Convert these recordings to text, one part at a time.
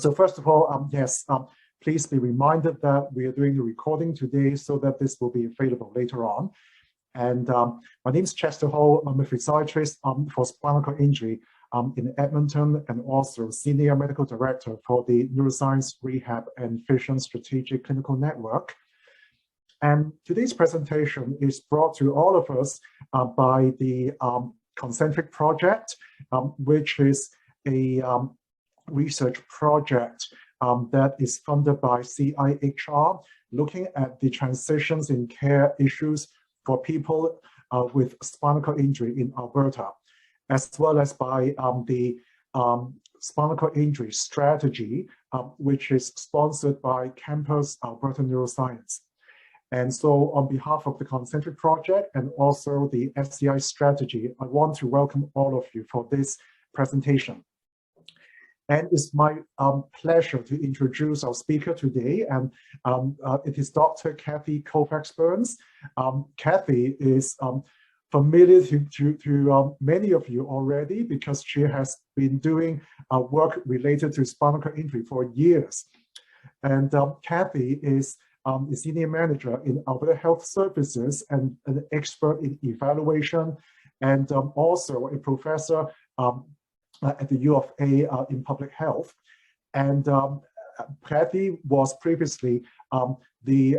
So first of all, yes, please be reminded that we are doing the recording today so that this will be available later on. And my name is Chester Ho. I'm a physiatrist for spinal cord injury in Edmonton, and also Senior Medical Director for the Neuroscience, Rehab, and Vision Strategic Clinical Network. And today's presentation is brought to all of us by the Concentric project, which is a research project that is funded by CIHR, looking at the transitions in care issues for people with spinal cord injury in Alberta, as well as by the spinal cord injury strategy, which is sponsored by Campus Alberta Neuroscience. And so on behalf of the Concentric project and also the SCI strategy, I want to welcome all of you for this presentation. And it's my pleasure to introduce our speaker today, and it is Dr. Kathy Koufax-Burns. Kathy is familiar to many of you already because she has been doing work related to spinal cord injury for years. And Kathy is a senior manager in Alberta Health Services and an expert in evaluation, and also a professor at the U of A in public health. And Kathy was previously the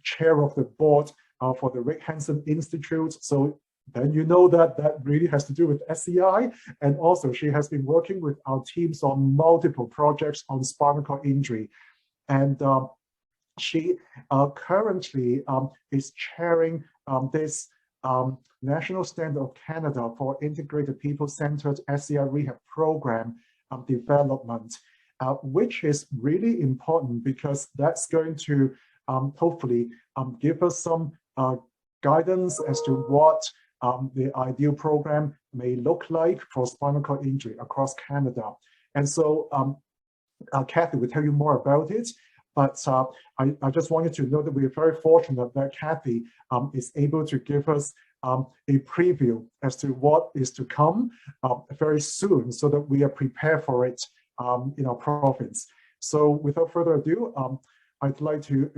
chair of the board for the Rick Hansen Institute. So then you know that that really has to do with SCI. And also she has been working with our teams on multiple projects on spinal cord injury. And she currently is chairing this National Standard of Canada for Integrated People-Centered SCI Rehab Program development, which is really important because that's going to hopefully give us some guidance as to what the ideal program may look like for spinal cord injury across Canada. And so Kathy will tell you more about it. But I just wanted to know that we are very fortunate that Kathy is able to give us a preview as to what is to come very soon so that we are prepared for it in our province. So without further ado, I'd like to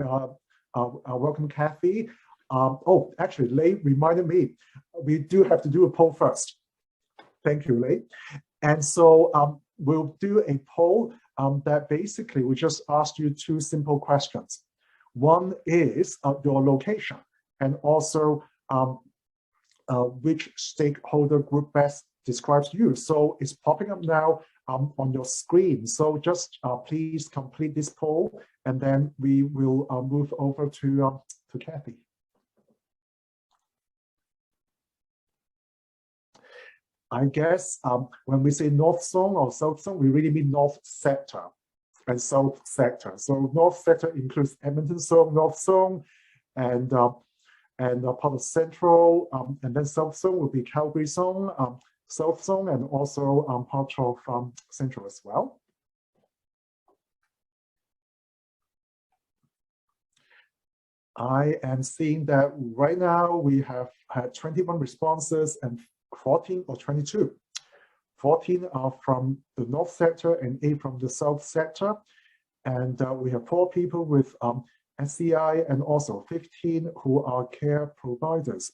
welcome Kathy. Oh, actually, Lei reminded me, we do have to do a poll first. Thank you, Lei. And so we'll do a poll that basically we just asked you two simple questions. One is your location, and also which stakeholder group best describes you. So it's popping up now on your screen. So just please complete this poll, and then we will move over to Kathy. I guess when we say North Zone or South Zone, we really mean North Sector and South Sector. So North Sector includes Edmonton Zone, North Zone, and part of Central, and then South Zone will be Calgary Zone, South Zone, and also part of Central as well. I am seeing that right now we have had 21 responses and 14 or 22. 14 are from the North Sector and 8 from the South Sector. And we have 4 people with SCI and also 15 who are care providers.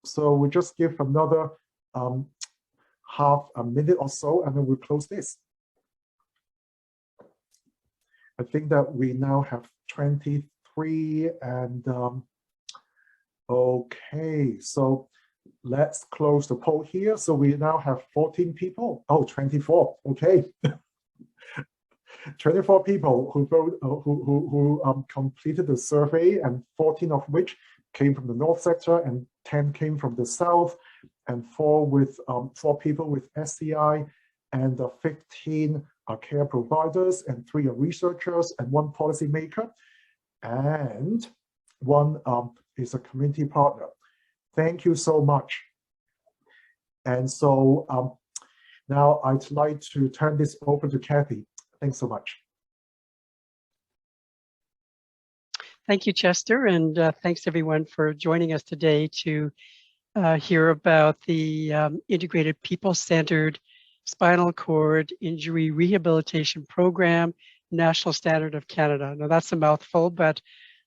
So we'll just give another half a minute or so, and then we'll close this. I think that we now have 23 and okay, so let's close the poll here. So we now have 14 people. Oh, 24. Okay. 24 people who vote, who completed the survey, and 14 of which came from the North Sector, and 10 came from the South, and 4 people with SCI, and 15 are care providers, and 3 are researchers, and 1 policymaker, and 1 is a community partner. Thank you so much. And so now I'd like to turn this over to Kathy. Thanks so much. Thank you, Chester, and thanks everyone for joining us today to hear about the integrated people-centered Spinal Cord Injury Rehabilitation Program, National Standard of Canada. Now that's a mouthful, but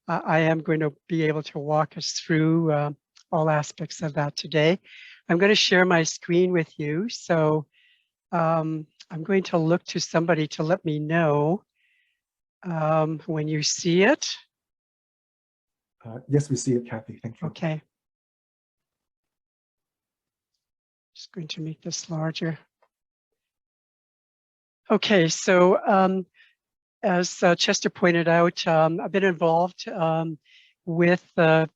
I am going to be able to walk us through all aspects of that today. I'm going to share my screen with you. So I'm going to look to somebody to let me know when you see it. Yes, we see it, Kathy. Thank you. Okay. Just going to make this larger. Okay, so as Chester pointed out, I've been involved with the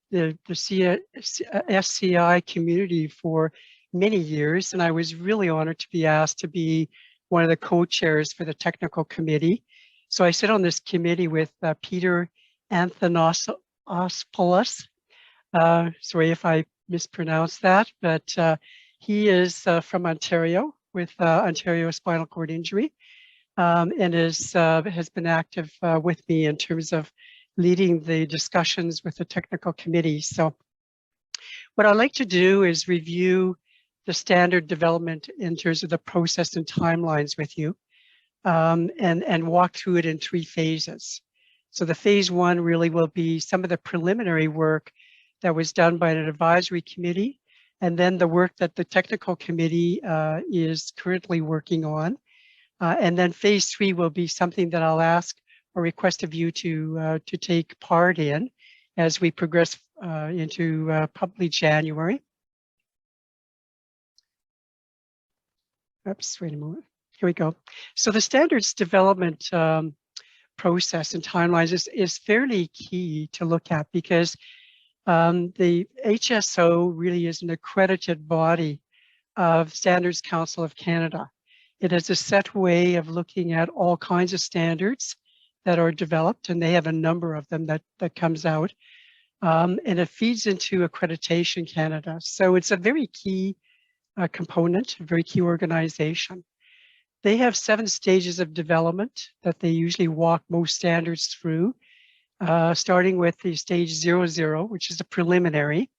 SCI community for many years, and I was really honored to be asked to be one of the co-chairs for the technical committee. So I sit on this committee with Peter Anthonopoulos. Sorry if I mispronounced that, but he is from Ontario with Ontario Spinal Cord Injury, and has been active with me in terms of leading the discussions with the technical committee. So what I'd like to do is review the standard development in terms of the process and timelines with you, and walk through it in 3 phases. So the phase 1 really will be some of the preliminary work that was done by an advisory committee, and then the work that the technical committee is currently working on. And then phase 3 will be something that I'll ask or request of you to take part in as we progress into probably January. Oops, wait a moment. Here we go. So the standards development process and timelines is fairly key to look at, because the HSO really is an accredited body of Standards Council of Canada. It has a set way of looking at all kinds of standards that are developed, and they have a number of them that comes out, and it feeds into Accreditation Canada. So it's a very key component, a very key organization. They have 7 stages of development that they usually walk most standards through, starting with the stage 00, which is a preliminary,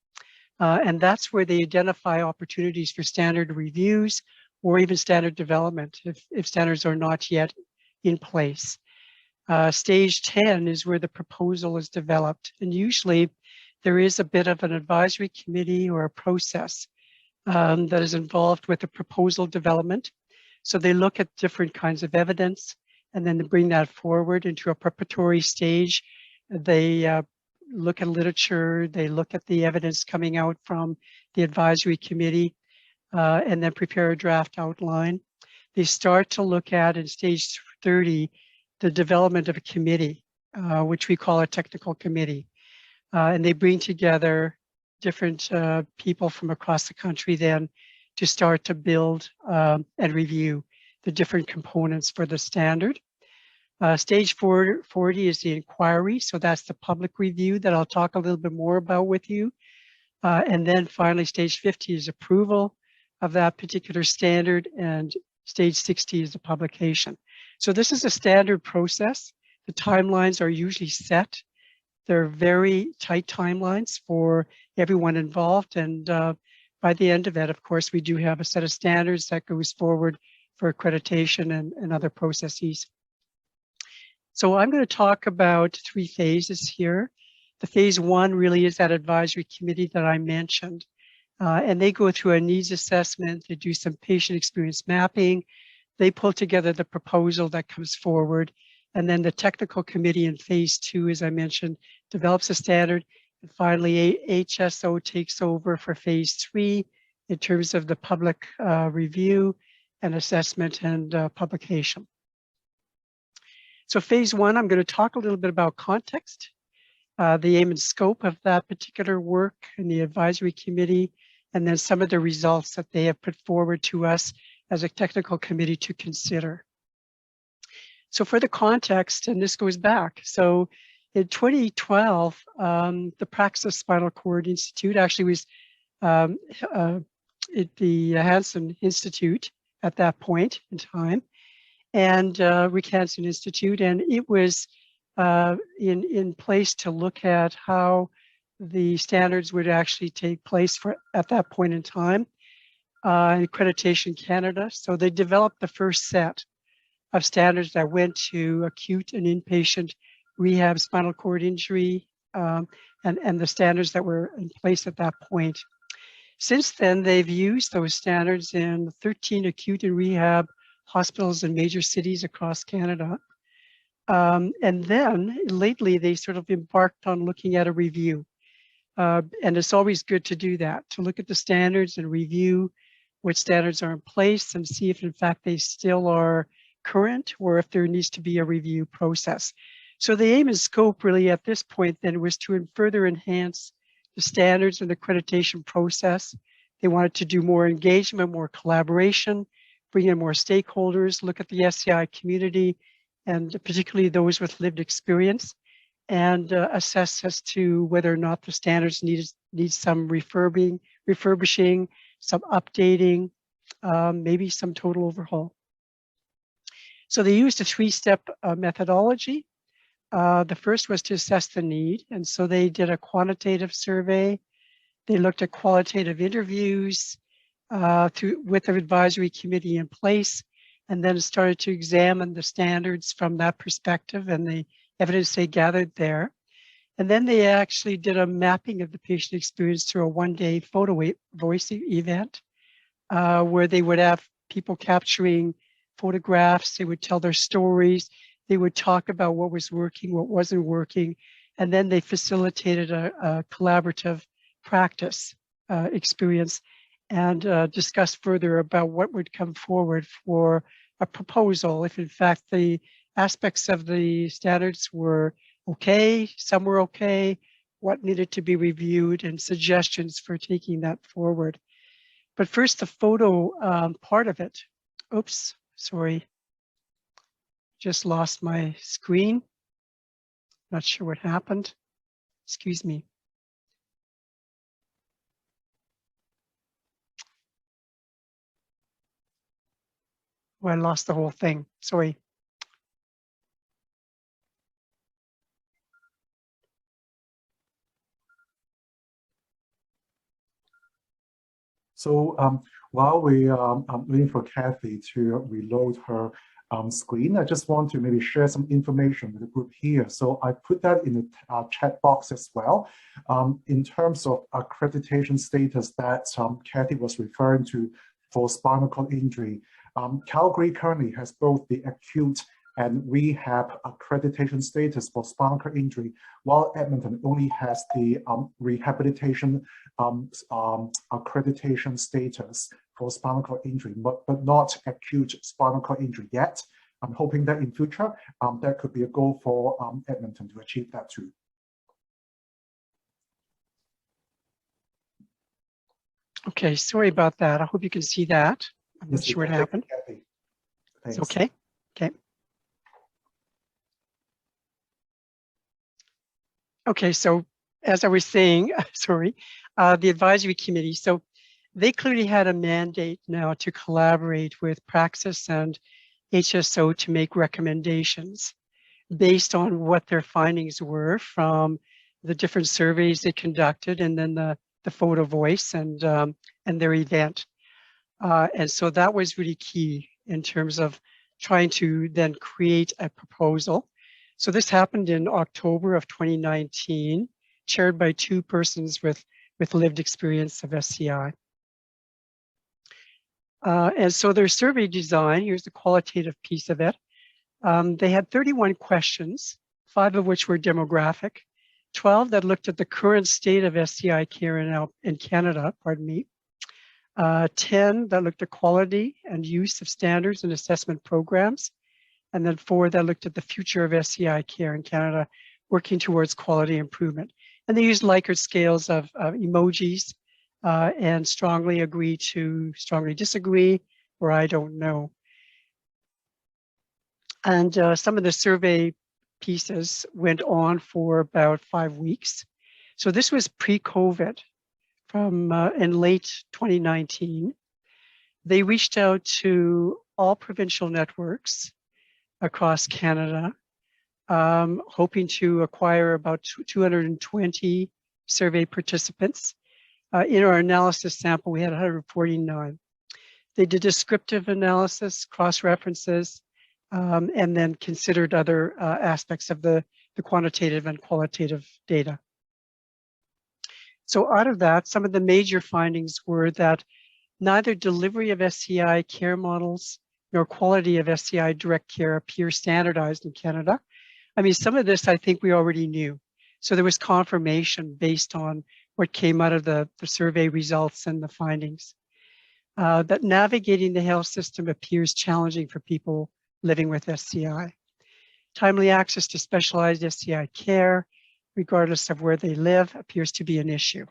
and that's where they identify opportunities for standard reviews or even standard development if standards are not yet in place. Stage 10 is where the proposal is developed, and usually there is a bit of an advisory committee or a process that is involved with the proposal development. So they look at different kinds of evidence, and then they bring that forward into a preparatory stage. They look at literature, they look at the evidence coming out from the advisory committee, and then prepare a draft outline. They start to look at, in stage 30, the development of a committee, which we call a technical committee. And they bring together different people from across the country then to start to build and review the different components for the standard. Stage 40 is the inquiry, so that's the public review that I'll talk a little bit more about with you. And then finally, stage 50 is approval of that particular standard, and stage 60 is the publication. So this is a standard process. The timelines are usually set. They're very tight timelines for everyone involved, and by the end of it, of course, we do have a set of standards that goes forward for accreditation and other processes. So I'm going to talk about 3 phases here. The phase 1 really is that advisory committee that I mentioned. And they go through a needs assessment, they do some patient experience mapping, they pull together the proposal that comes forward, and then the technical committee in phase 2, as I mentioned, develops a standard, and finally HSO takes over for phase 3 in terms of the public review and assessment and publication. So phase 1, I'm going to talk a little bit about context, the aim and scope of that particular work in the advisory committee, and then some of the results that they have put forward to us as a technical committee to consider. So for the context, and this goes back, so in 2012, the Practice of Spinal Cord Institute actually was at the Hansen Institute at that point in time, and Rick Hansen Institute, and it was in place to look at how the standards would actually take place at that point in time. Accreditation Canada. So they developed the first set of standards that went to acute and inpatient rehab spinal cord injury, and the standards that were in place at that point. Since then, they've used those standards in 13 acute and rehab hospitals in major cities across Canada. And then lately, they sort of embarked on looking at a review. And it's always good to do that, to look at the standards and review what standards are in place and see if in fact they still are current or if there needs to be a review process. So the aim and scope really at this point then was to further enhance the standards and the accreditation process. They wanted to do more engagement, more collaboration, bring in more stakeholders, look at the SCI community, and particularly those with lived experience, and assess as to whether or not the standards need some refurbishing, some updating, maybe some total overhaul. So they used a three-step methodology. The first was to assess the need. And so they did a quantitative survey. They looked at qualitative interviews with the advisory committee in place, and then started to examine the standards from that perspective and the evidence they gathered there. And then they actually did a mapping of the patient experience through a one-day photo voice event where they would have people capturing photographs. They would tell their stories. They would talk about what was working, what wasn't working, and then they facilitated a collaborative practice experience and discussed further about what would come forward for a proposal if in fact the aspects of the standards were okay, some were okay, what needed to be reviewed, and suggestions for taking that forward. But first, the photo part of it. Oops, sorry. Just lost my screen. Not sure what happened. Excuse me. Oh, I lost the whole thing. Sorry. So while we are waiting for Kathy to reload her screen, I just want to maybe share some information with the group here. So I put that in the chat box as well. In terms of accreditation status that Kathy was referring to for spinal cord injury, Calgary currently has both the acute and rehab accreditation status for spinal cord injury, while Edmonton only has the rehabilitation accreditation status for spinal cord injury, but not acute spinal cord injury yet. I'm hoping that in future, that could be a goal for Edmonton to achieve that too. Okay, sorry about that. I hope you can see that. I'm not sure what happened. It's okay. Okay. Okay, so as I was saying, sorry, the advisory committee. So they clearly had a mandate now to collaborate with Praxis and HSO to make recommendations based on what their findings were from the different surveys they conducted, and then the photo voice and their event. And so that was really key in terms of trying to then create a proposal. So this happened in October of 2019, chaired by two persons with lived experience of SCI. And so their survey design, here's the qualitative piece of it. They had 31 questions, 5 of which were demographic, 12 that looked at the current state of SCI care in Canada, 10 that looked at quality and use of standards and assessment programs, and then 4 that looked at the future of SCI care in Canada, working towards quality improvement. And they used Likert scales of emojis and strongly agree to strongly disagree, or I don't know. And some of the survey pieces went on for about 5 weeks. So this was pre-COVID from in late 2019. They reached out to all provincial networks across Canada, hoping to acquire about 220 survey participants. In our analysis sample, we had 149. They did descriptive analysis, cross-references, and then considered other aspects of the quantitative and qualitative data. So out of that, some of the major findings were that neither delivery of SCI care models nor quality of SCI direct care appear standardized in Canada. I mean, some of this I think we already knew. So there was confirmation based on what came out of the survey results and the findings. That navigating the health system appears challenging for people living with SCI. Timely access to specialized SCI care, regardless of where they live, appears to be an issue.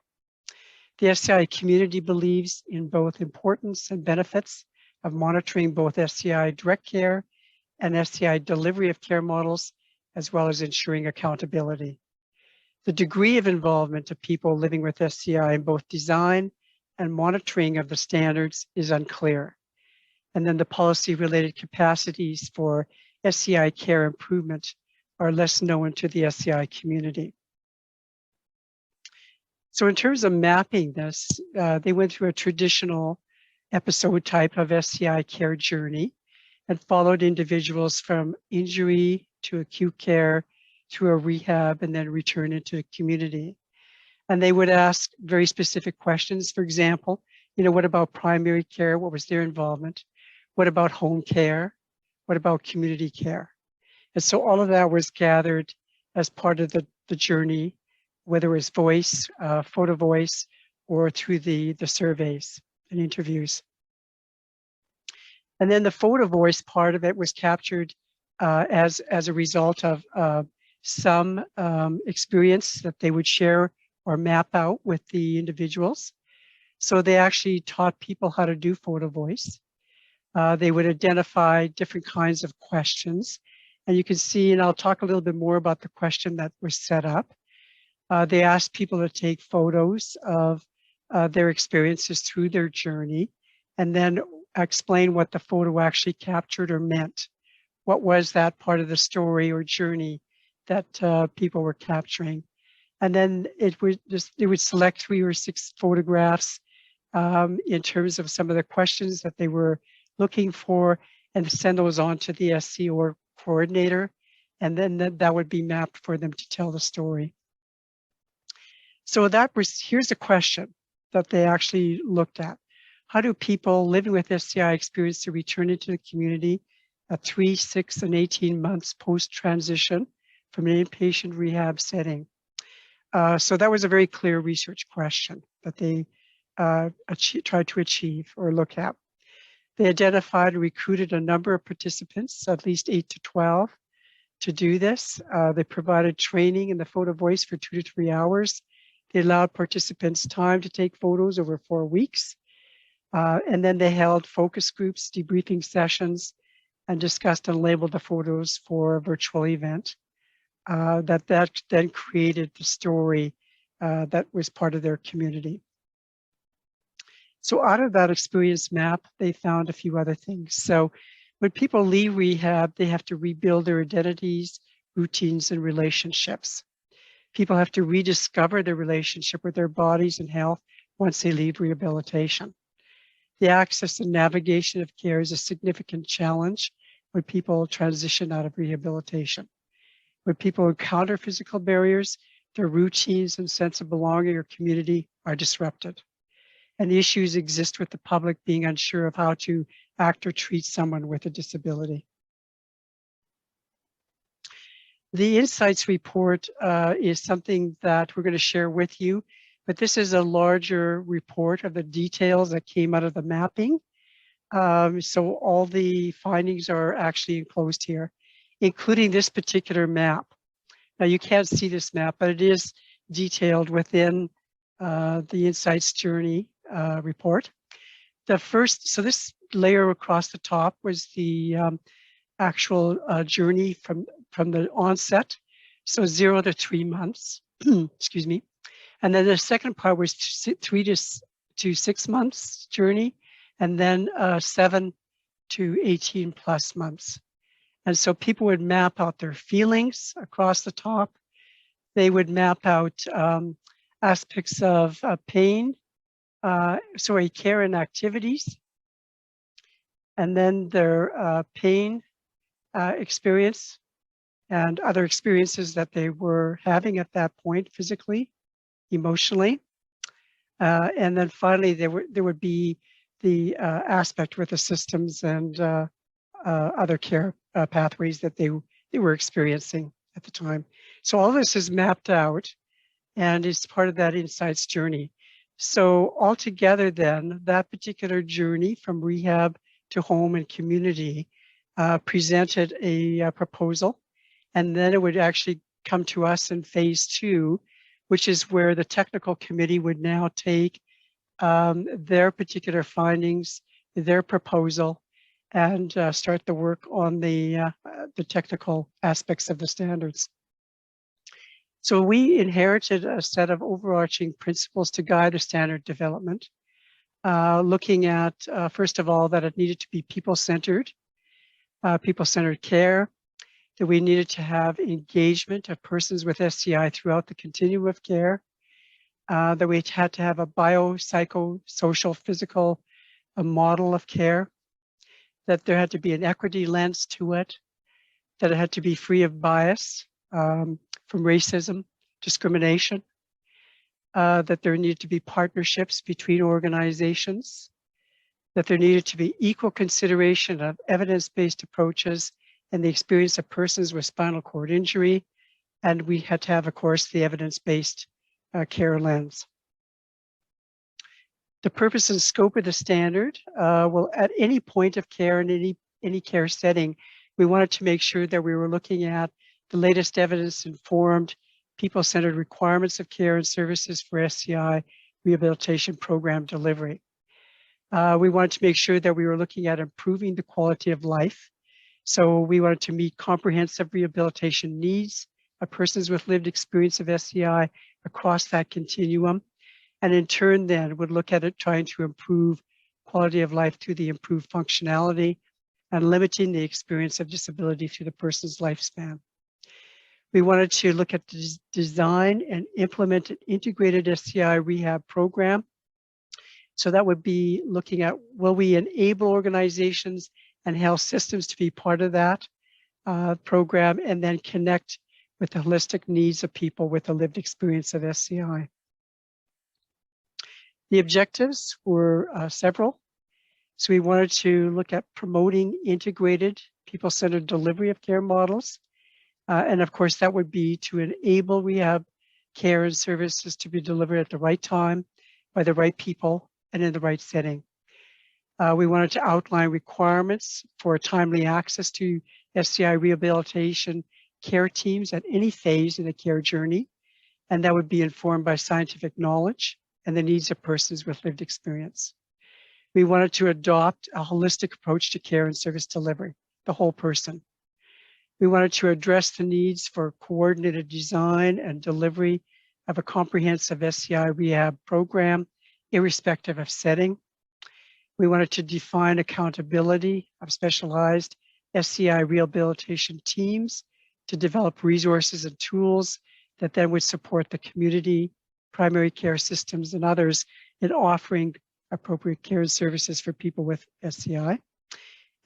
The SCI community believes in both importance and benefits of monitoring both SCI direct care and SCI delivery of care models, as well as ensuring accountability. The degree of involvement of people living with SCI in both design and monitoring of the standards is unclear. And then the policy-related capacities for SCI care improvement are less known to the SCI community. So in terms of mapping this, they went through a traditional episode type of SCI care journey and followed individuals from injury to acute care through a rehab and then return into the community. And they would ask very specific questions. For example, what about primary care? What was their involvement? What about home care? What about community care? And so all of that was gathered as part of the journey, whether it's voice, photo voice, or through the surveys and interviews. And then the photo voice part of it was captured as a result of some experience that they would share or map out with the individuals. So they actually taught people how to do photo voice. They would identify different kinds of questions. And you can see, and I'll talk a little bit more about the question that was set up. They asked people to take photos of their experiences through their journey and then explain what the photo actually captured or meant. What was that part of the story or journey that people were capturing? And then they would select 3 or 6 photographs in terms of some of the questions that they were looking for and send those on to the SC or coordinator. And then that would be mapped for them to tell the story. So here's a question that they actually looked at. How do people living with SCI experience to return into the community at 3, 6, and 18 months post-transition from an inpatient rehab setting? So that was a very clear research question that they tried to achieve or look at. They identified and recruited a number of participants, at least 8 to 12, to do this. They provided training in the photo voice for 2 to 3 hours. They allowed participants time to take photos over 4 weeks. And then they held focus groups, debriefing sessions, and discussed and labeled the photos for a virtual event. That then created the story that was part of their community. So out of that experience map, they found a few other things. So when people leave rehab, they have to rebuild their identities, routines, and relationships. People have to rediscover their relationship with their bodies and health once they leave rehabilitation. The access and navigation of care is a significant challenge when people transition out of rehabilitation. When people encounter physical barriers, their routines and sense of belonging or community are disrupted. And issues exist with the public being unsure of how to act or treat someone with a disability. The Insights report is something that we're going to share with you, but this is a larger report of the details that came out of the mapping. So all the findings are actually enclosed here, including this particular map. Now you can't see this map, but it is detailed within the Insights journey report. So this layer across the top was the actual journey from the onset, so 0 to 3 months, excuse me. And then the second part was 3 to 6 months journey, and then 7 to 18 plus months. And so people would map out their feelings across the top. They would map out aspects of pain, care and activities. and then their pain experience and other experiences that they were having at that point, physically, emotionally. And then finally, there would be the aspect with the systems and other care pathways that they were experiencing at the time. So all this is mapped out and is part of that insights journey. So altogether then, that particular journey from rehab to home and community presented a proposal, and then it would actually come to us in phase 2, which is where the technical committee would now take their particular findings, their proposal, and start the work on the technical aspects of the standards. So we inherited a set of overarching principles to guide the standard development, looking at, first of all, that it needed to be people-centered care, that we needed to have engagement of persons with SCI throughout the continuum of care, that we had to have a biopsychosocial, physical model of care, that there had to be an equity lens to it, that it had to be free of bias from racism, discrimination, that there needed to be partnerships between organizations, that there needed to be equal consideration of evidence-based approaches and the experience of persons with spinal cord injury, and we had to have, of course, the evidence-based care lens. The purpose and scope of the standard, well, at any point of care in any care setting, we wanted to make sure that we were looking at the latest evidence-informed, people-centered requirements of care and services for SCI rehabilitation program delivery. We wanted to make sure that we were looking at improving the quality of life. So we wanted to meet comprehensive rehabilitation needs of persons with lived experience of SCI across that continuum. And in turn then would look at it trying to improve quality of life through the improved functionality and limiting the experience of disability through the person's lifespan. We wanted to look at the design and implement an integrated SCI rehab program. So that would be looking at, will we enable organizations and health systems to be part of that program, and then connect with the holistic needs of people with a lived experience of SCI. The objectives were several. So we wanted to look at promoting integrated people-centered delivery of care models. And of course, that would be to enable rehab care and services to be delivered at the right time, by the right people, and in the right setting. We wanted to outline requirements for timely access to SCI rehabilitation care teams at any phase in the care journey, and that would be informed by scientific knowledge and the needs of persons with lived experience. We wanted to adopt a holistic approach to care and service delivery, the whole person. We wanted to address the needs for coordinated design and delivery of a comprehensive SCI rehab program, irrespective of setting. We wanted to define accountability of specialized SCI rehabilitation teams to develop resources and tools that then would support the community, primary care systems, and others in offering appropriate care and services for people with SCI.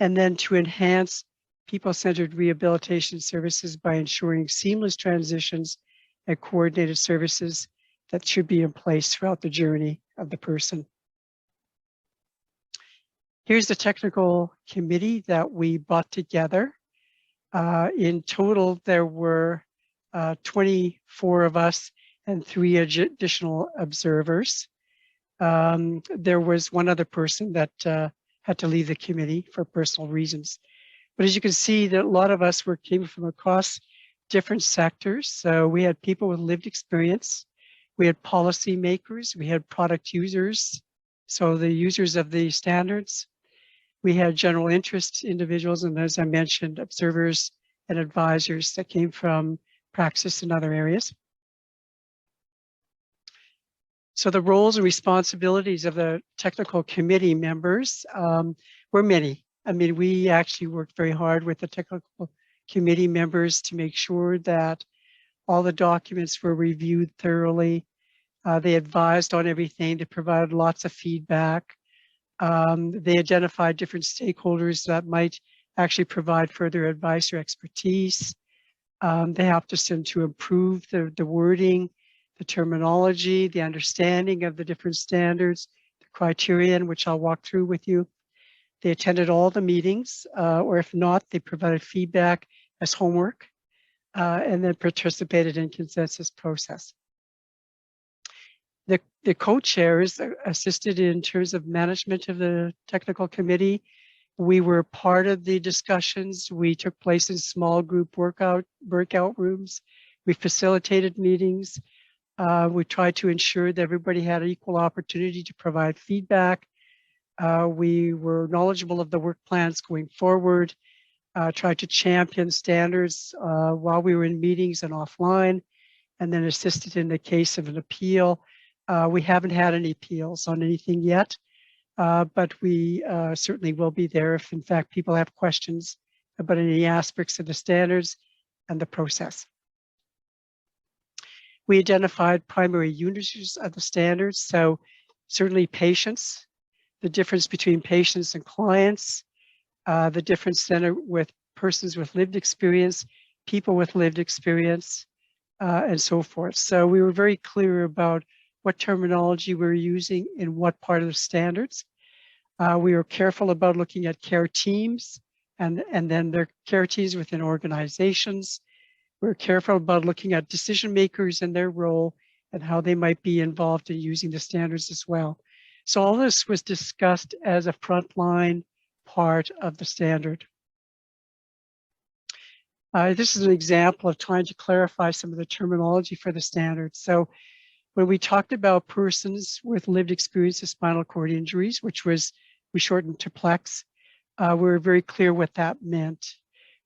And then to enhance people-centered rehabilitation services by ensuring seamless transitions and coordinated services that should be in place throughout the journey of the person. Here's the technical committee that we brought together. In total, there were 24 of us and 3 additional observers. There was one other person that had to leave the committee for personal reasons. But as you can see, that a lot of us came from across different sectors. So we had people with lived experience, we had policymakers, we had product users, so the users of the standards. We had general interest individuals, and as I mentioned, observers and advisors that came from praxis and other areas. So the roles and responsibilities of the technical committee members were many. I mean, we actually worked very hard with the technical committee members to make sure that all the documents were reviewed thoroughly. They advised on everything. They provided lots of feedback. They identified different stakeholders that might actually provide further advice or expertise. They helped us to improve the wording, the terminology, the understanding of the different standards, the criterion, which I'll walk through with you. They attended all the meetings, or if not, they provided feedback as homework, and then participated in consensus process. The co-chairs assisted in terms of management of the technical committee. We were part of the discussions. We took place in small group breakout rooms. We facilitated meetings. We tried to ensure that everybody had an equal opportunity to provide feedback. We were knowledgeable of the work plans going forward, tried to champion standards while we were in meetings and offline, and then assisted in the case of an appeal. We haven't had any appeals on anything yet, but we certainly will be there if in fact people have questions about any aspects of the standards and the process. We identified primary users of the standards, so certainly patients, the difference between patients and clients, the difference then with persons with lived experience, people with lived experience, and so forth. So we were very clear about what terminology we're using in what part of the standards. We were careful about looking at care teams and then their care teams within organizations. We're careful about looking at decision makers and their role and how they might be involved in using the standards as well. So all this was discussed as a frontline part of the standard. This is an example of trying to clarify some of the terminology for the standard. So when we talked about persons with lived experience of spinal cord injuries, which was, we shortened to PLEX, we were very clear what that meant.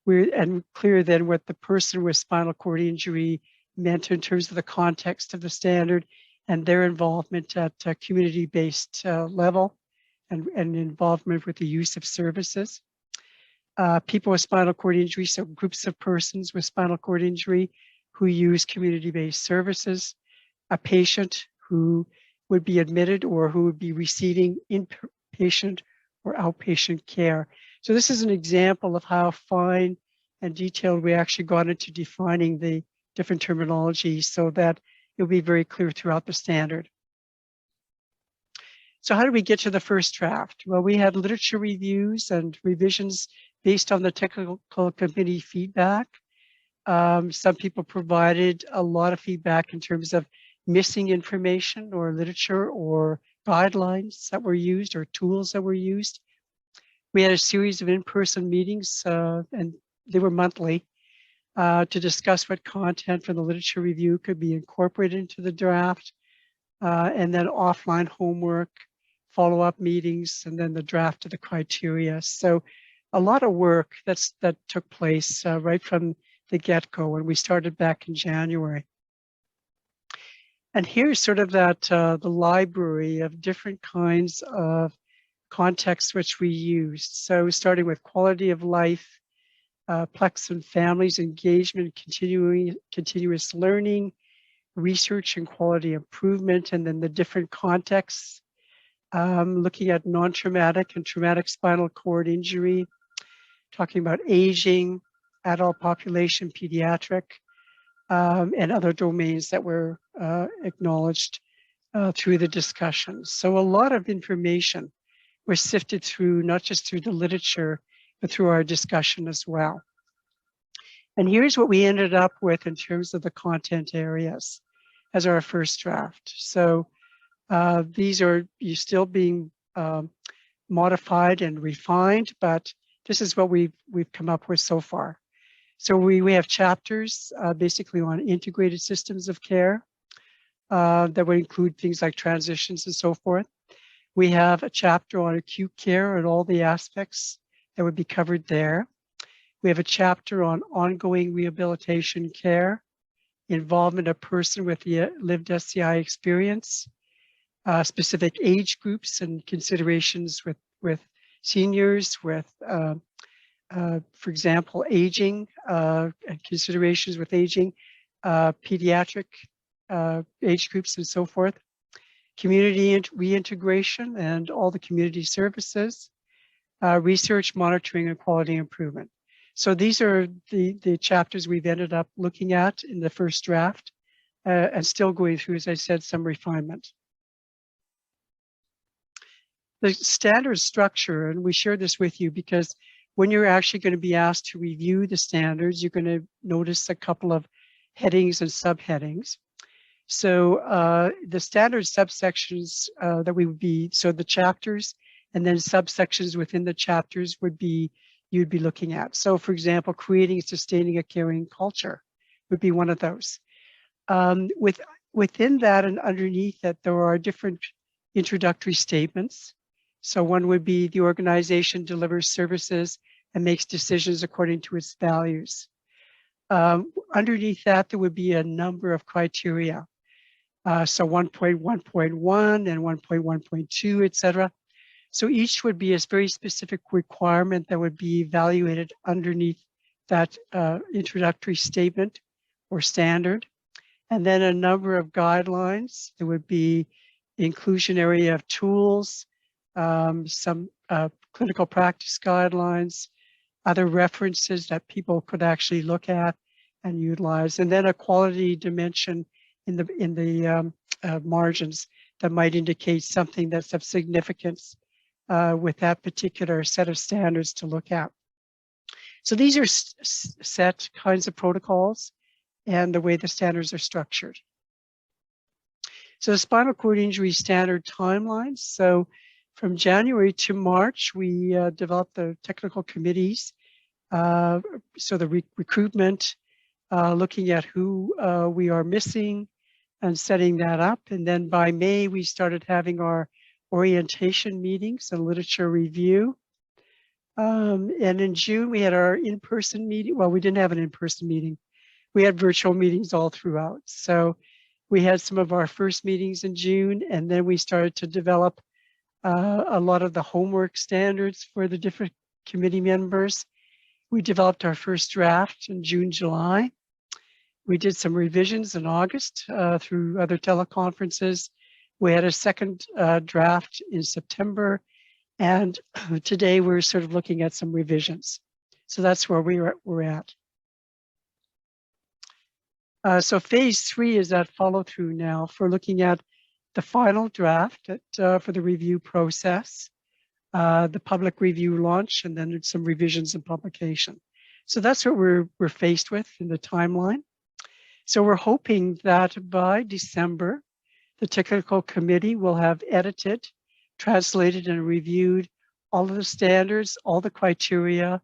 And clear then what the person with spinal cord injury meant in terms of the context of the standard and their involvement at a community-based level and involvement with the use of services. People with spinal cord injury, so groups of persons with spinal cord injury who use community-based services. A patient who would be admitted or who would be receiving inpatient or outpatient care. So this is an example of how fine and detailed we actually got into defining the different terminology so that it'll be very clear throughout the standard. So how did we get to the first draft? Well, we had literature reviews and revisions based on the technical committee feedback. Some people provided a lot of feedback in terms of missing information or literature or guidelines that were used or tools that were used. We had a series of in-person meetings, and they were monthly, to discuss what content from the literature review could be incorporated into the draft, and then offline homework, follow-up meetings, and then the draft of the criteria. So a lot of work that took place right from the get-go, and we started back in January. And here's sort of that the library of different kinds of contexts which we used. So starting with quality of life, PLEX and families, engagement, continuous learning, research and quality improvement, and then the different contexts, looking at non-traumatic and traumatic spinal cord injury, talking about aging, adult population, pediatric, and other domains that were acknowledged through the discussion. So a lot of information was sifted through, not just through the literature, but through our discussion as well. And here's what we ended up with in terms of the content areas as our first draft. So these are still being modified and refined, but this is what we've come up with so far. So we have chapters basically on integrated systems of care that would include things like transitions and so forth. We have a chapter on acute care and all the aspects that would be covered there. We have a chapter on ongoing rehabilitation care, involvement of person with the lived SCI experience, specific age groups and considerations with seniors, with for example, aging, and considerations with aging, pediatric age groups and so forth. community reintegration and all the community services, research, monitoring, and quality improvement. So these are the chapters we've ended up looking at in the first draft and still going through, as I said, some refinement. The standard structure, and we share this with you because when you're actually going to be asked to review the standards, you're going to notice a couple of headings and subheadings. So the standard subsections that we would be, so the chapters and then subsections within the chapters would be, you'd be looking at. So for example, creating and sustaining a caring culture would be one of those. Within that and underneath that, there are different introductory statements. So one would be the organization delivers services and makes decisions according to its values. Underneath that, there would be a number of criteria. So 1.1.1 and 1.1.2, et cetera. So each would be a very specific requirement that would be evaluated underneath that introductory statement or standard. And then a number of guidelines. There would be inclusionary of tools, some clinical practice guidelines, other references that people could actually look at and utilize, and then a quality dimension in the margins that might indicate something that's of significance with that particular set of standards to look at. So these are set kinds of protocols and the way the standards are structured. So the spinal cord injury standard timelines. So from January to March, we developed the technical committees. So the recruitment, looking at who we are missing and setting that up. And then by May, we started having our orientation meetings and literature review. And in June, we had our in-person meeting. Well, we didn't have an in-person meeting. We had virtual meetings all throughout. So we had some of our first meetings in June, and then we started to develop a lot of the homework standards for the different committee members. We developed our first draft in June, July. We did some revisions in August through other teleconferences. We had a second draft in September, and today we're sort of looking at some revisions. So that's where we're at. So phase 3 is that follow through now for looking at the final draft for the review process, the public review launch, and then some revisions and publication. So that's what we're faced with in the timeline. So we're hoping that by December, the technical committee will have edited, translated, and reviewed all of the standards, all the criteria,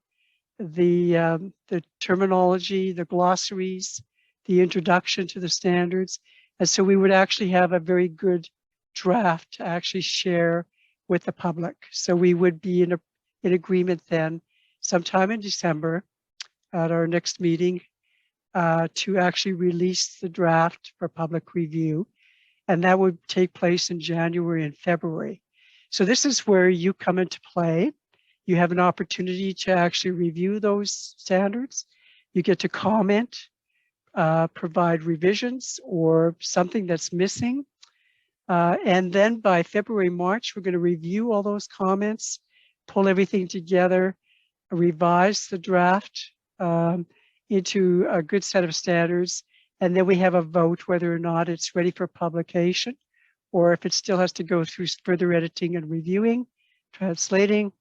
the terminology, the glossaries, the introduction to the standards. And so we would actually have a very good draft to actually share with the public. So we would be in agreement then sometime in December at our next meeting to actually release the draft for public review. And that would take place in January and February. So this is where you come into play. You have an opportunity to actually review those standards. You get to comment, provide revisions or something that's missing. And then by February, March, we're going to review all those comments, pull everything together, revise the draft into a good set of standards. And then we have a vote whether or not it's ready for publication, or if it still has to go through further editing and reviewing, translating.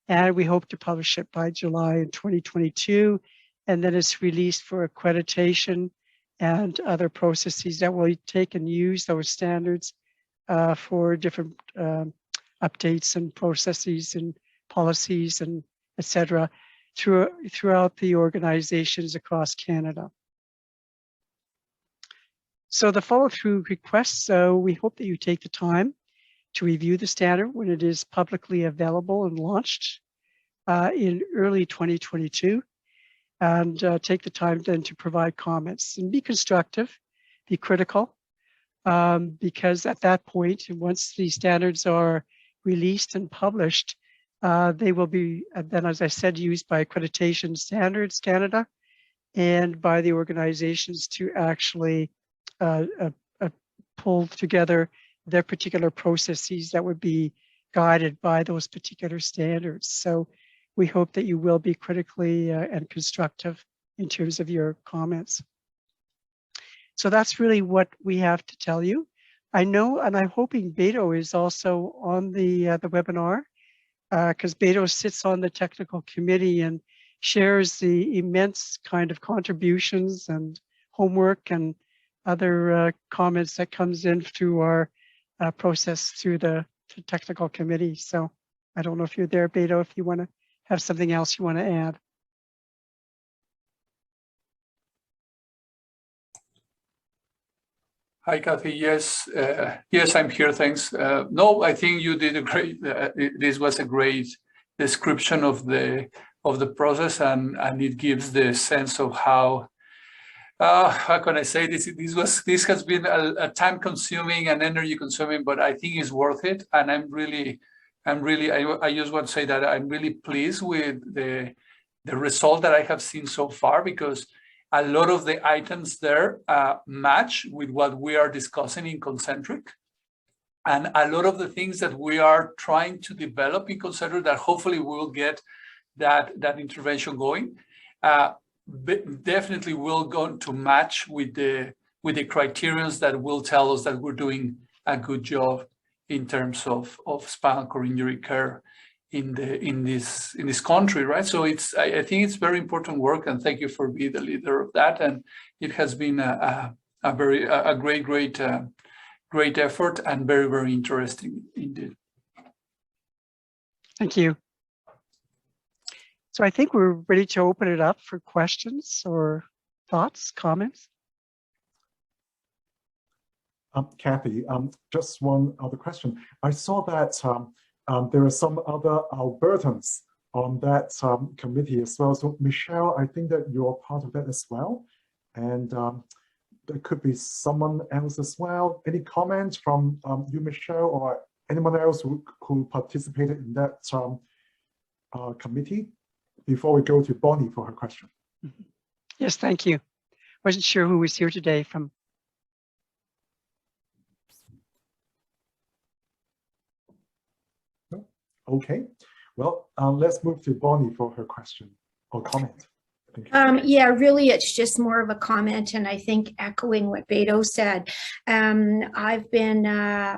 And we hope to publish it by July in 2022. And then it's released for accreditation and other processes that will take and use those standards for different updates and processes and policies and et cetera throughout the organizations across Canada. So the follow-through requests, so we hope that you take the time to review the standard when it is publicly available and launched in early 2022. And take the time then to provide comments and be constructive, be critical, because at that point, once the standards are released and published, they will be then, as I said, used by Accreditation Standards Canada and by the organizations to actually pull together their particular processes that would be guided by those particular standards. So we hope that you will be critically and constructive in terms of your comments. So that's really what we have to tell you. I know, and I'm hoping Beto is also on the webinar, because Beto sits on the technical committee and shares the immense kind of contributions and homework and other comments that comes in through our process through the technical committee. So I don't know if you're there, Beto, if you want to have something else you want to add. Hi, Kathy. Yes, yes, I'm here. Thanks. No, I think you did a great. This was a great description of the process, and it gives the sense of how can I say this? This has been a time-consuming and energy-consuming, but I think it's worth it. And I just want to say that I'm really pleased with the result that I have seen so far, because a lot of the items there match with what we are discussing in Concentric. And a lot of the things that we are trying to develop in Concentric that hopefully we will get that intervention going, definitely will go to match with the criterions that will tell us that we're doing a good job in terms of spinal cord injury care in this country, right? So I think it's very important work, and thank you for being the leader of that. And it has been a great effort, and very, very interesting indeed. Thank you. So I think we're ready to open it up for questions or thoughts, comments. Kathy, just one other question. I saw that there are some other Albertans on that committee as well. So Michelle, I think that you're part of that as well. And there could be someone else as well. Any comments from you, Michelle, or anyone else who participated in that committee? Before we go to Bonnie for her question. Yes, thank you. Wasn't sure who was here today from. Okay, well, let's move to Bonnie for her question or comment. Yeah, really, it's just more of a comment, and I think echoing what Beto said. I've been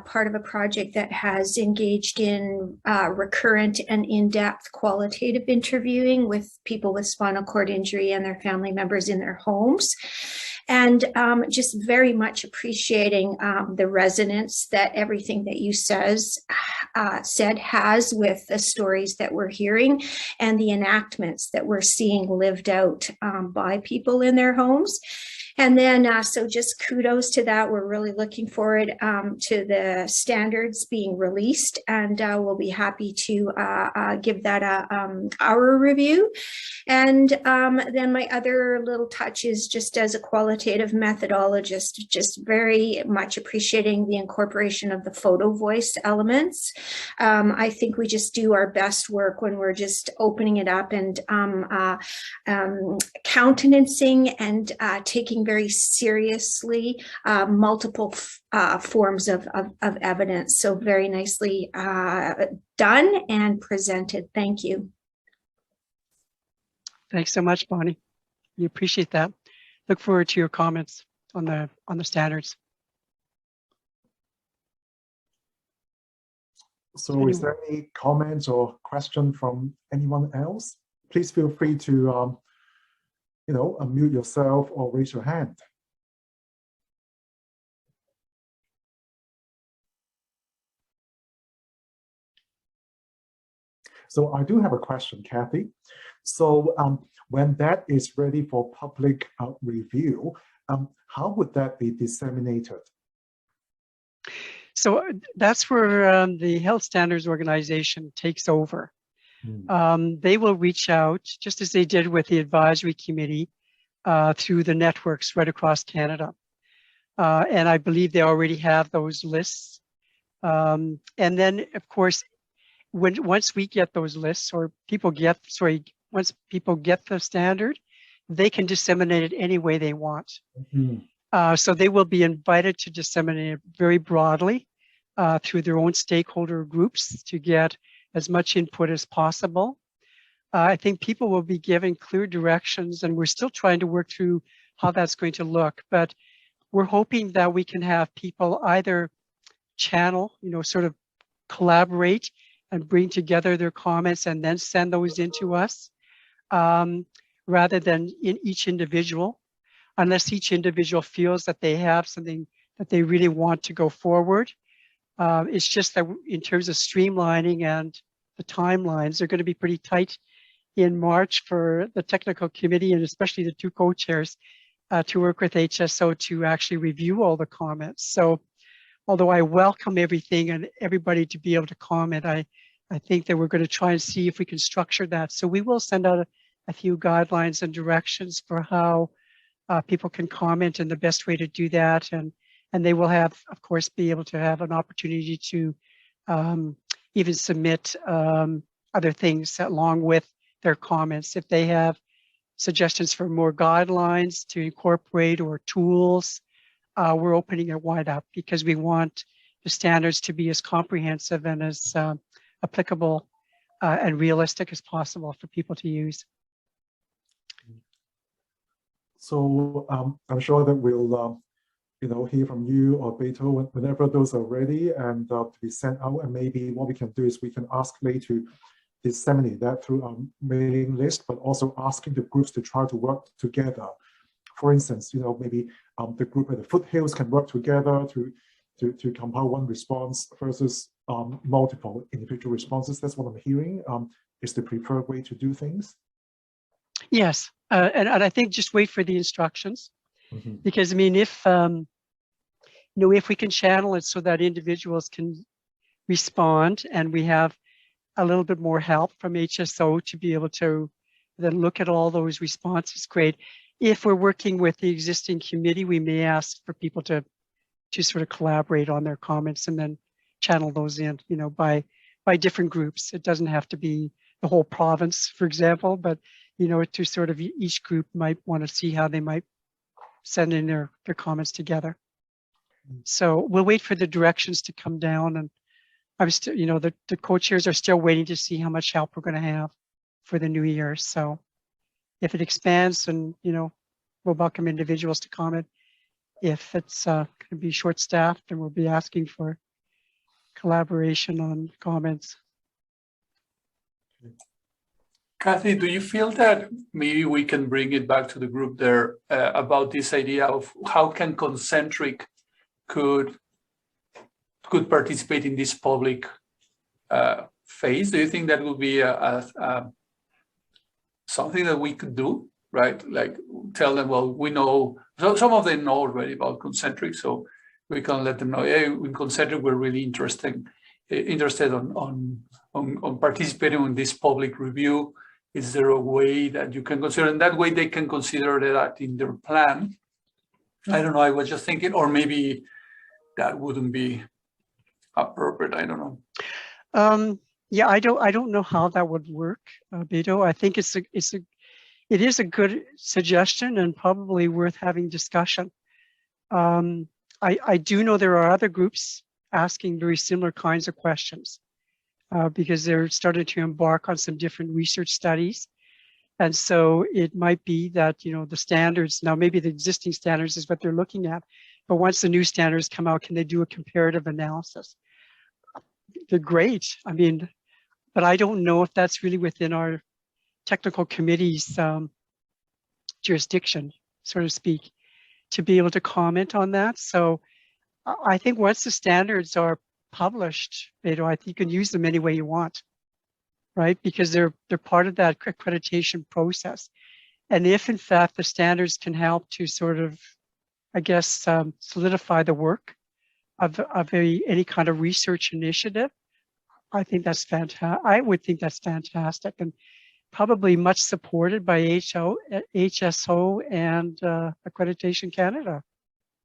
part of a project that has engaged in recurrent and in-depth qualitative interviewing with people with spinal cord injury and their family members in their homes. And just very much appreciating the resonance that everything that you said has with the stories that we're hearing and the enactments that we're seeing lived out by people in their homes. And then, so just kudos to that. We're really looking forward to the standards being released, and we'll be happy to give that our review. And then my other little touch is just as a qualitative methodologist, just very much appreciating the incorporation of the photo voice elements. I think we just do our best work when we're just opening it up and countenancing and taking very seriously multiple forms of evidence. So very nicely done and presented. Thank you. Thanks so much, Bonnie. We appreciate that. Look forward to your comments on the standards. So is there any comments or question from anyone else? Please feel free to unmute yourself or raise your hand. So I do have a question, Kathy. So when that is ready for public review, how would that be disseminated? So that's where the Health Standards Organization takes over. They will reach out, just as they did with the advisory committee, through the networks right across Canada. And I believe they already have those lists. And then, of course, once we get those lists, or once people get the standard, they can disseminate it any way they want. So they will be invited to disseminate it very broadly. through their own stakeholder groups to get as much input as possible. I think people will be given clear directions, and we're still trying to work through how that's going to look. But we're hoping that we can have people either channel, sort of collaborate and bring together their comments and then send those into us, rather than in each individual, unless each individual feels that they have something that they really want to go forward. It's just that in terms of streamlining and the timelines, they're going to be pretty tight in March for the technical committee and especially the two co-chairs to work with HSO to actually review all the comments. So although I welcome everything and everybody to be able to comment, I think that we're going to try and see if we can structure that. So we will send out a few guidelines and directions for how people can comment and the best way to do that. And they will have, of course, be able to have an opportunity to even submit other things along with their comments. If they have suggestions for more guidelines to incorporate or tools, we're opening it wide up because we want the standards to be as comprehensive and as applicable and realistic as possible for people to use. So I'm sure that we'll hear from you or Beto whenever those are ready and to be sent out. And maybe what we can do is we can ask Lei to disseminate that through our mailing list, but also asking the groups to try to work together. For instance, maybe the group at the foothills can work together to compile one response versus multiple individual responses. That's what I'm hearing is the preferred way to do things. Yes, and I think just wait for the instructions, because I mean, if we can channel it so that individuals can respond, and we have a little bit more help from HSO to be able to then look at all those responses, great. If we're working with the existing committee, we may ask for people to sort of collaborate on their comments and then channel those in, by different groups. It doesn't have to be the whole province, for example, but to sort of each group might want to see how they might send in their comments together. So we'll wait for the directions to come down, and I'm still, the co-chairs are still waiting to see how much help we're going to have for the new year. So if it expands, and we'll welcome individuals to comment. If it's going to be short-staffed, then we'll be asking for collaboration on comments. Kathy, do you feel that maybe we can bring it back to the group there about this idea of how can Concentric could participate in this public phase? Do you think that would be something that we could do, right? Like tell them, well, we know, so some of them know already about Concentric, so we can let them know, hey, in Concentric, we're really interested on participating in this public review. Is there a way that you can consider? And that way they can consider that in their plan. I don't know, I was just thinking, or maybe that wouldn't be appropriate, I don't know. Yeah, I don't know how that would work, Beto. I think it is a good suggestion and probably worth having discussion. I do know there are other groups asking very similar kinds of questions because they're starting to embark on some different research studies. And so it might be that, the standards, now maybe the existing standards is what they're looking at, but once the new standards come out, can they do a comparative analysis? They're great. I mean, but I don't know if that's really within our technical committee's jurisdiction, so to speak, to be able to comment on that. So I think once the standards are published, Beto, I think you can use them any way you want, right? Because they're part of that accreditation process. And if in fact the standards can help to sort of, I guess, solidify the work of any kind of research initiative, I think that's fantastic. I would think that's fantastic, and probably much supported by HSO and Accreditation Canada,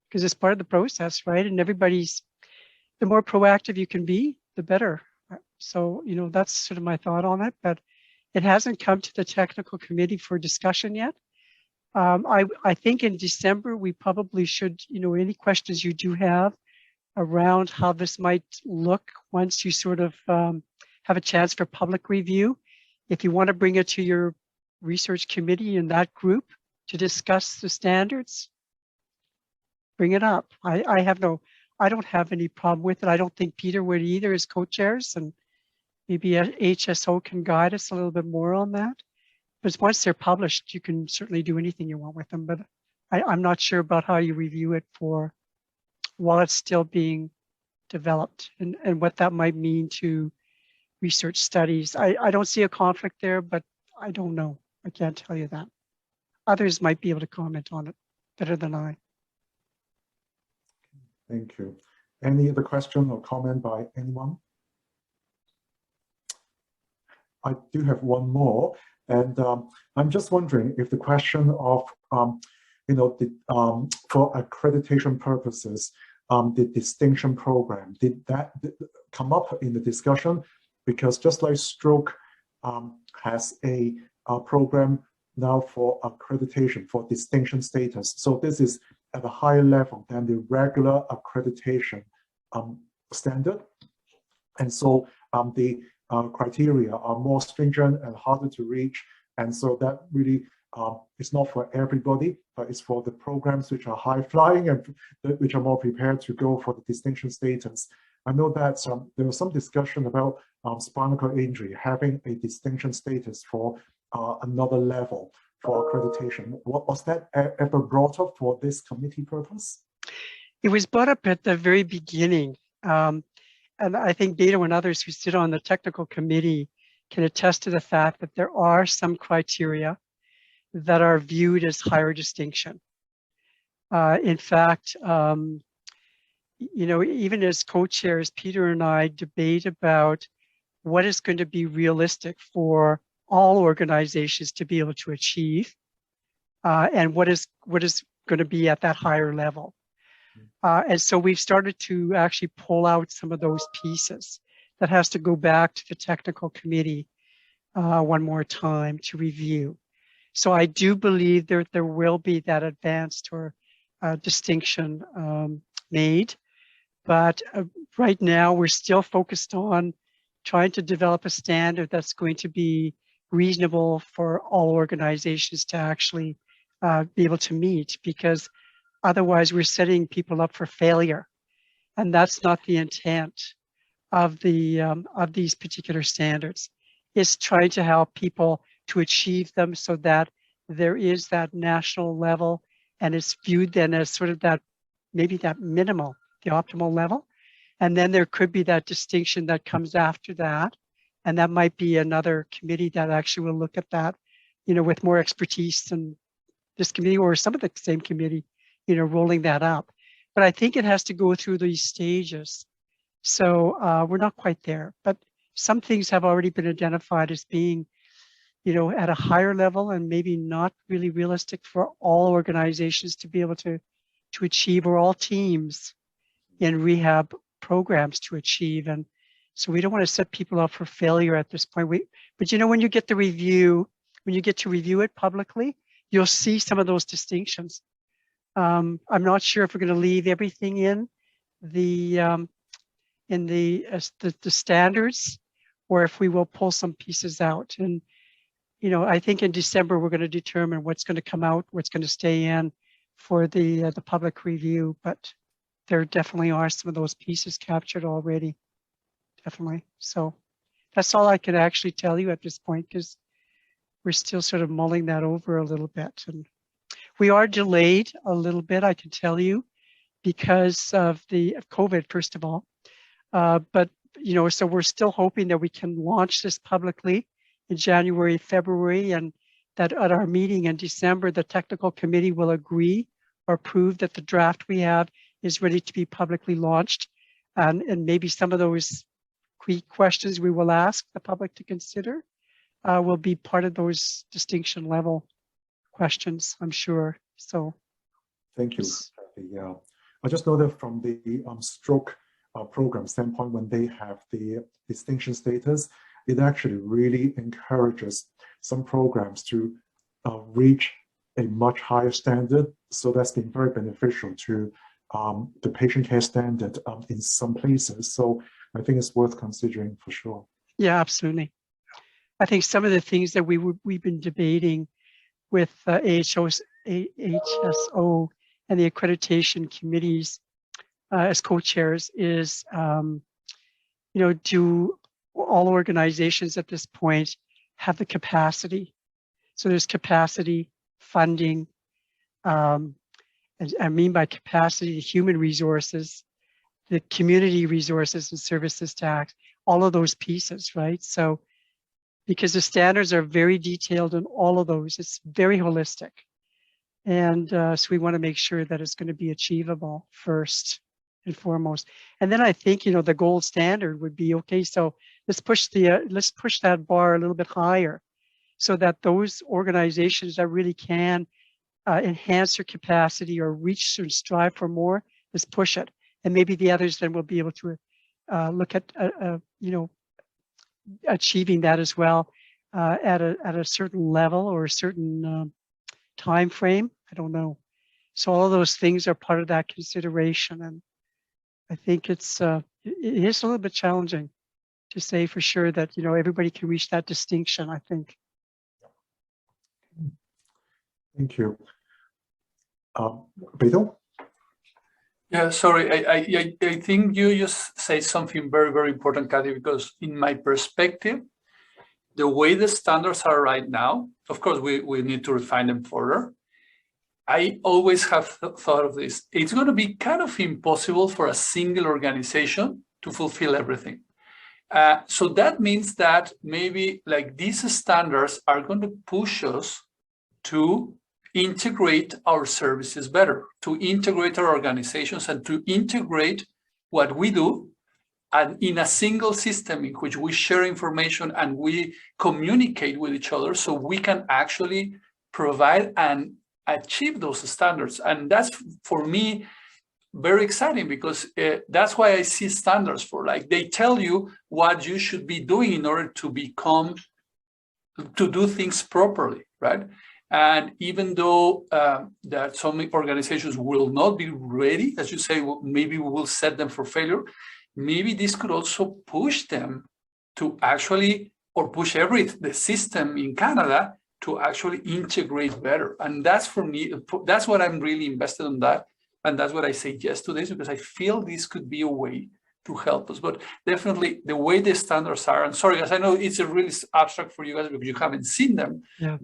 because it's part of the process, right? And the more proactive you can be, the better. So, that's sort of my thought on it, but it hasn't come to the technical committee for discussion yet. I think in December, we probably should, any questions you do have, around how this might look once you sort of have a chance for public review. If you want to bring it to your research committee in that group to discuss the standards, bring it up. I don't have any problem with it. I don't think Peter would either as co-chairs, and maybe HSO can guide us a little bit more on that. But once they're published, you can certainly do anything you want with them. But I'm not sure about how you review it for while it's still being developed and what that might mean to research studies. I don't see a conflict there, but I don't know. I can't tell you that. Others might be able to comment on it better than I. Thank you. Any other question or comment by anyone? I do have one more, and I'm just wondering if the question of, for accreditation purposes, the distinction program, did that come up in the discussion? Because just like stroke has a program now for accreditation, for distinction status. So this is at a higher level than the regular accreditation standard. And so the criteria are more stringent and harder to reach. And so that really is not for everybody, but it's for the programs which are high flying and which are more prepared to go for the distinction status. I know that there was some discussion about spinal cord injury having a distinction status for another level for accreditation. Was that ever brought up for this committee purpose? It was brought up at the very beginning. And I think Beto and others who sit on the technical committee can attest to the fact that there are some criteria that are viewed as higher distinction. In fact, even as co-chairs, Peter and I debate about what is going to be realistic for all organizations to be able to achieve, and what is going to be at that higher level. And so we've started to actually pull out some of those pieces that has to go back to the technical committee one more time to review. So I do believe there will be that advanced or distinction made. But right now we're still focused on trying to develop a standard that's going to be reasonable for all organizations to actually be able to meet, because otherwise we're setting people up for failure. And that's not the intent of these particular standards. It's trying to help people to achieve them so that there is that national level, and it's viewed then as sort of that, maybe that minimal, the optimal level. And then there could be that distinction that comes after that. And that might be another committee that actually will look at that, with more expertise than this committee or some of the same committee, rolling that up. But I think it has to go through these stages. So we're not quite there, but some things have already been identified as being, at a higher level and maybe not really realistic for all organizations to be able to achieve, or all teams in rehab programs to achieve. And so we don't want to set people up for failure at this point. But when you get the review, when you get to review it publicly, you'll see some of those distinctions. I'm not sure if we're going to leave everything in the standards, or if we will pull some pieces out. And I think in December we're going to determine what's going to come out, what's going to stay in for the public review. But there definitely are some of those pieces captured already, definitely. So that's all I can actually tell you at this point, because we're still sort of mulling that over a little bit. And we are delayed a little bit, I can tell you, because of COVID, first of all. But, so we're still hoping that we can launch this publicly in January, February, and that at our meeting in December, the technical committee will agree or approve that the draft we have is ready to be publicly launched. And maybe some of those key questions we will ask the public to consider will be part of those distinction level questions, I'm sure. So thank you. Yeah, I just know that from the stroke program standpoint, when they have the distinction status, it actually really encourages some programs to reach a much higher standard. So that's been very beneficial to the patient care standard in some places. So I think it's worth considering for sure. Yeah, absolutely. I think some of the things that we've been debating with HSO and the accreditation committees as co-chairs is, do all organizations at this point have the capacity? So there's capacity, funding, and I mean by capacity, the human resources, the community resources and services tax, all of those pieces, right? So because the standards are very detailed in all of those, it's very holistic. And so we want to make sure that it's going to be achievable first and foremost. And then I think, the gold standard would be, okay, so let's push that bar a little bit higher so that those organizations that really can enhance their capacity or reach and strive for more, let's push it. And maybe the others then will be able to look at, achieving that as well at a certain level or a certain time frame. I don't know. So all of those things are part of that consideration, and I think it is a little bit challenging to say for sure that everybody can reach that distinction. I think. Thank you, Beto. Yeah, sorry. I think you just say something very, very important, Kathy, because in my perspective, the way the standards are right now, of course, we need to refine them further. I always have thought of this. It's going to be kind of impossible for a single organization to fulfill everything. So that means that maybe like these standards are going to push us to integrate our services better, to integrate our organizations and to integrate what we do and in a single system in which we share information and we communicate with each other so we can actually provide and achieve those standards. And that's, for me, very exciting because that's why I see standards for, like, they tell you what you should be doing in order to do things properly, right? And even though that some organizations will not be ready, as you say, maybe we will set them for failure, maybe this could also push them to actually, or push the system in Canada to actually integrate better. And that's, for me, that's what I'm really invested in that. And that's what I say yes to this, because I feel this could be a way to help us. But definitely the way the standards are, and sorry, guys, I know it's a really abstract for you guys because you haven't seen them,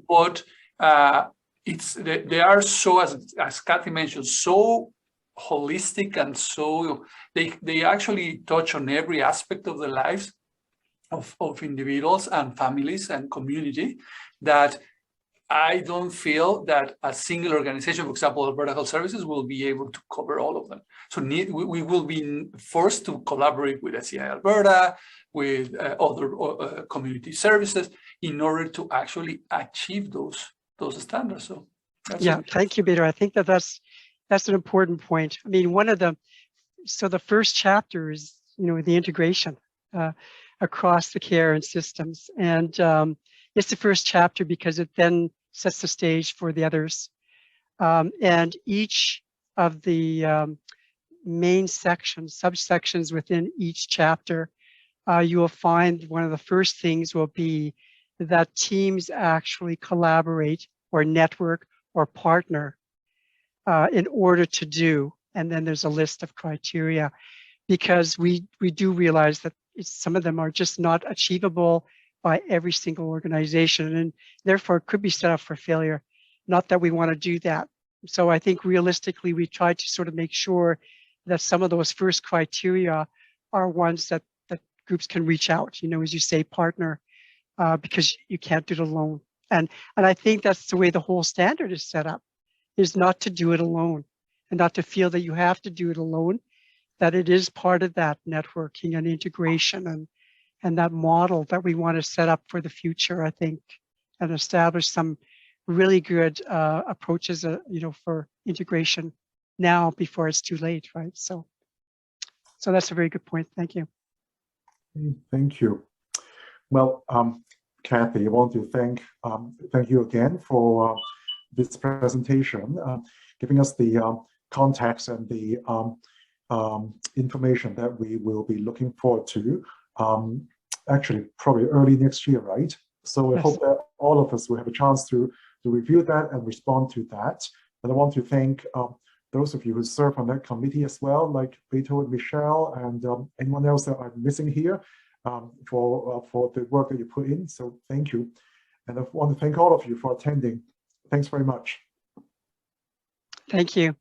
but they are so, as Kathy mentioned, so holistic, and so they actually touch on every aspect of the lives of individuals and families and community, that I don't feel that a single organization, for example, Alberta Health Services, will be able to cover all of them. So we will be forced to collaborate with SCI Alberta, with other community services in order to actually achieve those standards. So thank you, Peter. I think that's an important point. I mean, the first chapter is the integration across the care and systems, and it's the first chapter because it then sets the stage for the others, and each of the main subsections within each chapter, you will find one of the first things will be that teams actually collaborate or network or partner in order to do, and then there's a list of criteria, because we do realize that some of them are just not achievable by every single organization, and therefore could be set up for failure. Not that we want to do that. So I think realistically, we try to sort of make sure that some of those first criteria are ones that groups can reach out, as you say, partner, because you can't do it alone. And I think that's the way the whole standard is set up, is not to do it alone and not to feel that you have to do it alone, that it is part of that networking and integration and that model that we want to set up for the future, I think, and establish some really good approaches, for integration now before it's too late, right? So that's a very good point. Thank you. Thank you. Well, Kathy, I want to thank you again for this presentation, giving us the context and the information that we will be looking forward to, actually probably early next year, right? So I hope that all of us will have a chance to review that and respond to that. And I want to thank those of you who serve on that committee as well, like Beto and Michelle, and anyone else that I'm missing here, for the work that you put in. So thank you. And I want to thank all of you for attending. Thanks very much. Thank you.